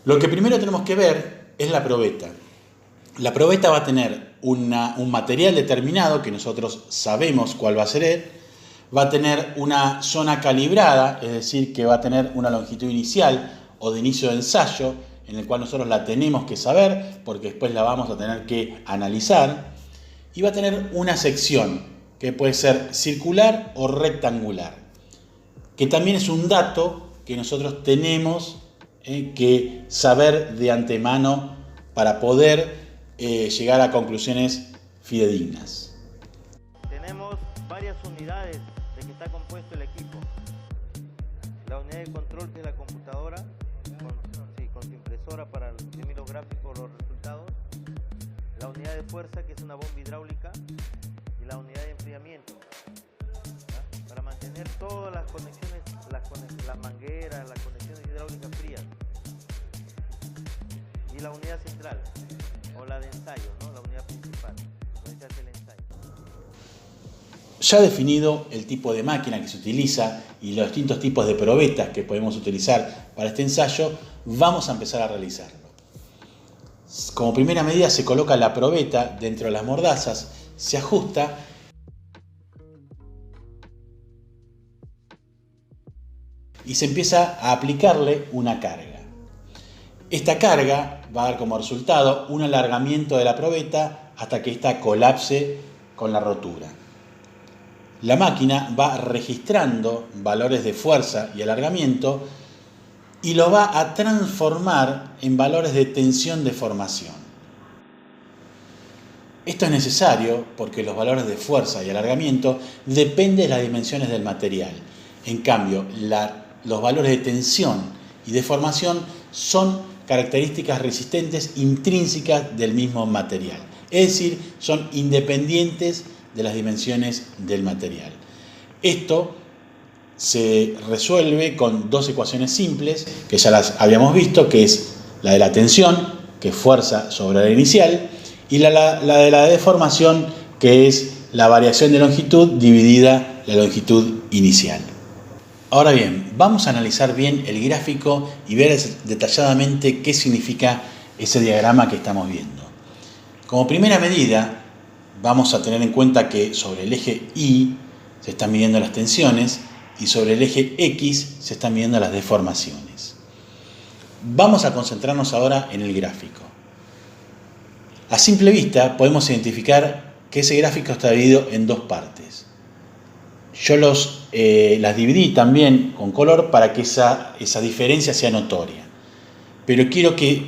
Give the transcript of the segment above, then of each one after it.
Lo que primero tenemos que ver es la probeta. La probeta va a tener un material determinado que nosotros sabemos cuál va a ser. Va a tener una zona calibrada, es decir, que va a tener una longitud inicial o de inicio de ensayo, en el cual nosotros la tenemos que saber, porque después la vamos a tener que analizar. Y va a tener una sección, que puede ser circular o rectangular, que también es un dato que nosotros tenemos que saber de antemano para poder llegar a conclusiones fidedignas. Tenemos varias unidades de que está compuesto el equipo. La unidad de control, que es la computadora, con su impresora para imprimir los gráficos, los resultados. La unidad de fuerza, que es una bomba hidráulica, y la unidad de enfriamiento, ¿ya? Para mantener todas las conexiones, las mangueras, las conexiones hidráulicas frías. Y la unidad central, o la de ensayo, ¿no? La unidad principal, donde se hace el ensayo. Ya definido el tipo de máquina que se utiliza y los distintos tipos de probetas que podemos utilizar para este ensayo, vamos a empezar a realizarlo. Como primera medida se coloca la probeta dentro de las mordazas, se ajusta y se empieza a aplicarle una carga. Esta carga va a dar como resultado un alargamiento de la probeta hasta que ésta colapse con la rotura. La máquina va registrando valores de fuerza y alargamiento y lo va a transformar en valores de tensión-deformación. Esto es necesario porque los valores de fuerza y alargamiento dependen de las dimensiones del material. En cambio, los valores de tensión y deformación son características resistentes intrínsecas del mismo material. Es decir, son independientes de las dimensiones del material. Esto se resuelve con dos ecuaciones simples, que ya las habíamos visto, que es la de la tensión, que es fuerza sobre la inicial, y la de la deformación, que es la variación de longitud dividida la longitud inicial. Ahora bien, vamos a analizar bien el gráfico y ver detalladamente qué significa ese diagrama que estamos viendo. Como primera medida, vamos a tener en cuenta que sobre el eje Y se están midiendo las tensiones y sobre el eje X se están midiendo las deformaciones. Vamos a concentrarnos ahora en el gráfico. A simple vista podemos identificar que ese gráfico está dividido en dos partes. Yo las dividí también con color para que esa diferencia sea notoria. Pero quiero que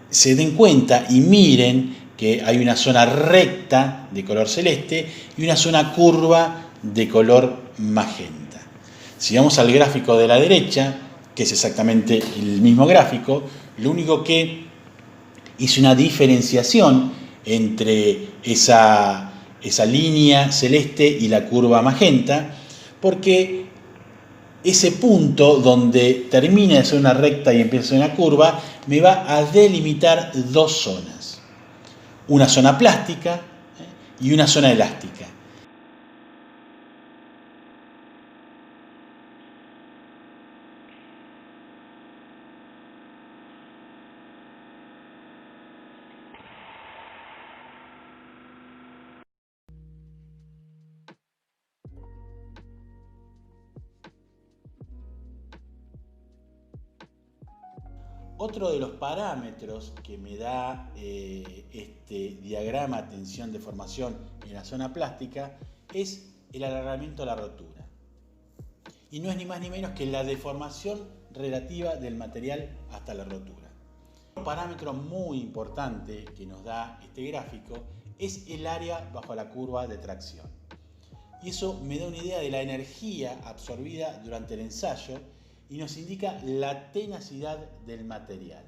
se den cuenta y miren que hay una zona recta de color celeste y una zona curva de color magenta. Si vamos al gráfico de la derecha, que es exactamente el mismo gráfico, lo único que hice una diferenciación entre esa línea celeste y la curva magenta, porque ese punto donde termina de ser una recta y empieza a ser una curva, me va a delimitar dos zonas. Una zona plástica y una zona elástica. Otro de los parámetros que me da este diagrama tensión-deformación en la zona plástica es el alargamiento de la rotura. Y no es ni más ni menos que la deformación relativa del material hasta la rotura. Un parámetro muy importante que nos da este gráfico es el área bajo la curva de tracción. Y eso me da una idea de la energía absorbida durante el ensayo y nos indica la tenacidad del material.